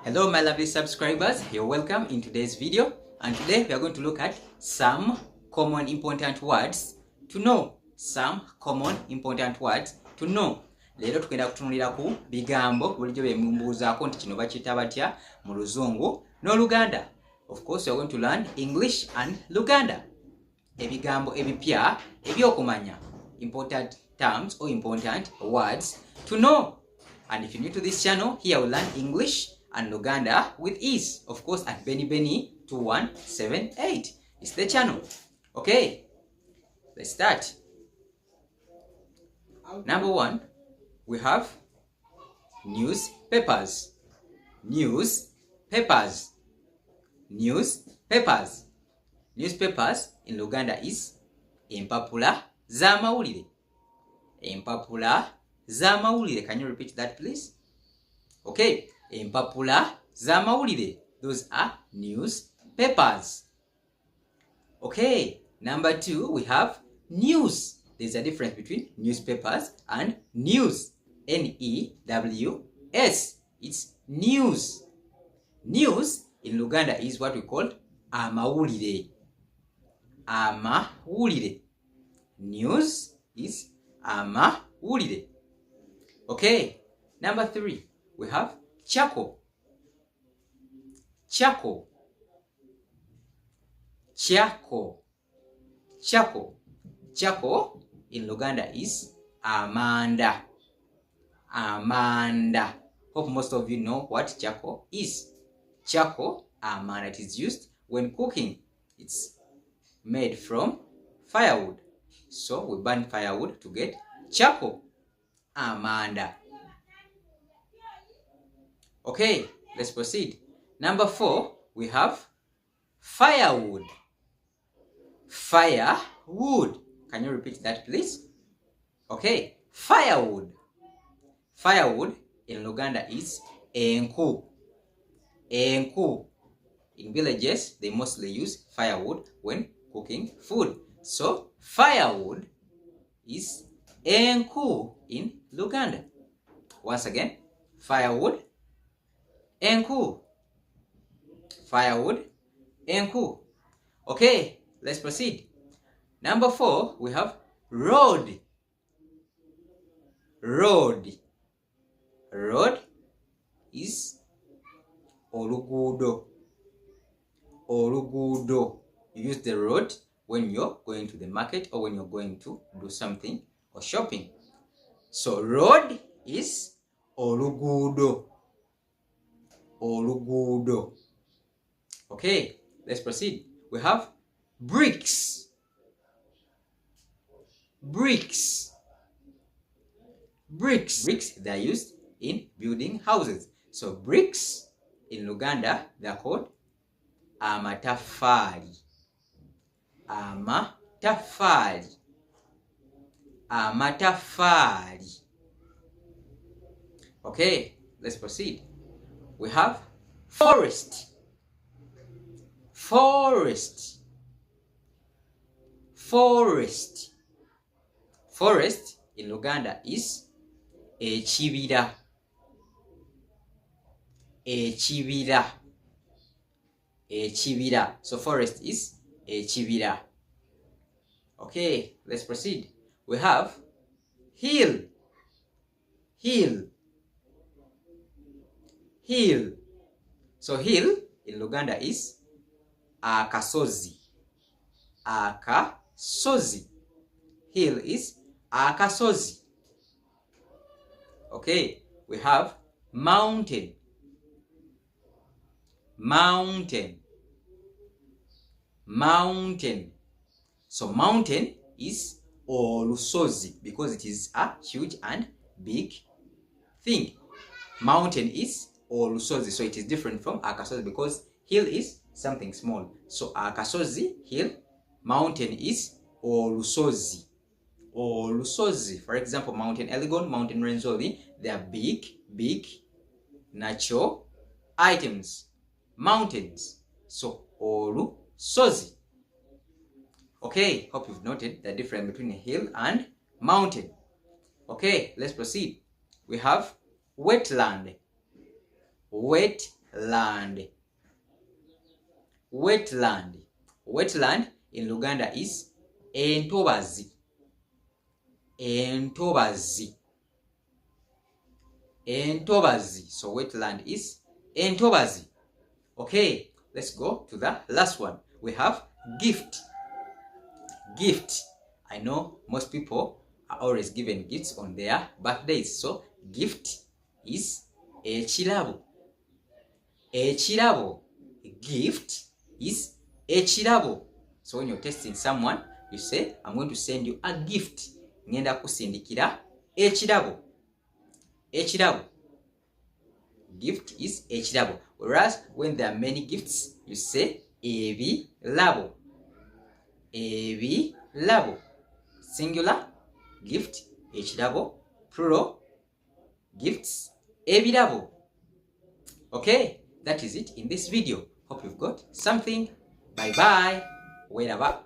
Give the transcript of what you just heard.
Hello my lovely subscribers, you're welcome in today's video, and today we are going to look at some common important words to know. Lero tugenda kutunulira ku bigambo bulijjo bemumbuuzaako nti kino bakiyita batya mu Luzungu n'Oluganda. Of course we are going to learn English and Luganda. Ebigambo ebipya ebyokumanya, important terms or important words to know. And if you're new to this channel, here we'll learn English and Luganda with ease. Of course, at Benny 2178 is the channel. Okay, let's start. Number one, we have newspapers. Newspapers in Luganda is empapula z'amawulire. Empapula z'amawulire. Can you repeat that, please? Okay. Empapula z'amawulire. Those are newspapers. Okay. Number two, we have news. There's a difference between newspapers and news. N-E-W-S. It's news. News in Luganda is what we call amawulire. Amawulire. News is amawulire. Okay. Number three, we have Chako. Chako in Luganda is amanda. Hope most of you know what chako is. Chako, amanda, it is used when cooking. It's made from firewood. So we burn firewood to get chako, amanda. Okay, let's proceed. Number four, we have firewood. Firewood. Can you repeat that, please? Okay, firewood. Firewood in Luganda is enku. Enku. In villages, they mostly use firewood when cooking food. So, firewood is enku in Luganda. Once again, firewood, enku. Firewood, enku. Okay, let's proceed. Number four, we have road. Road is olugudo. You use the road when you're going to the market or when you're going to do something or shopping. So road is olugudo. Okay, let's proceed. We have bricks. Bricks, they are used in building houses. So bricks in Luganda, they are called amatafari. Okay, let's proceed. We have forest. Forest in Luganda is ekibira. So forest is ekibira. Okay, let's proceed. We have hill. So hill in Luganda is akasozi. Hill is akasozi. Okay, we have mountain. So mountain is olusozi because it is a huge and big thing. Mountain is olusozi, so it is different from akasozi because hill is something small. So akasozi, hill, mountain is olusozi. For example, Mountain Elgon, Mountain Renzori, they are big natural items. Mountains. So olusozi. Okay, hope you've noted the difference between a hill and mountain. Okay, let's proceed. We have wetland. wetland. Wetland. Wetland in Luganda is entobazi. Entobazi. Entobazi. So wetland is entobazi. Okay, let's go to the last one. We have gift. Gift. I know most people are always given gifts on their birthdays. So gift is ekirabo. Ekirabo. Gift is ekirabo. So when you're testing someone, you say, I'm going to send you a gift. Ngenda kusindikira ekirabo. Ekirabo. Gift is ekirabo. Whereas when there are many gifts, you say ebirabo. Ebirabo. Singular, gift, ekirabo. Plural, gifts, ebirabo. Okay, that is it in this video. Hope you've got something. Bye bye. Wherever.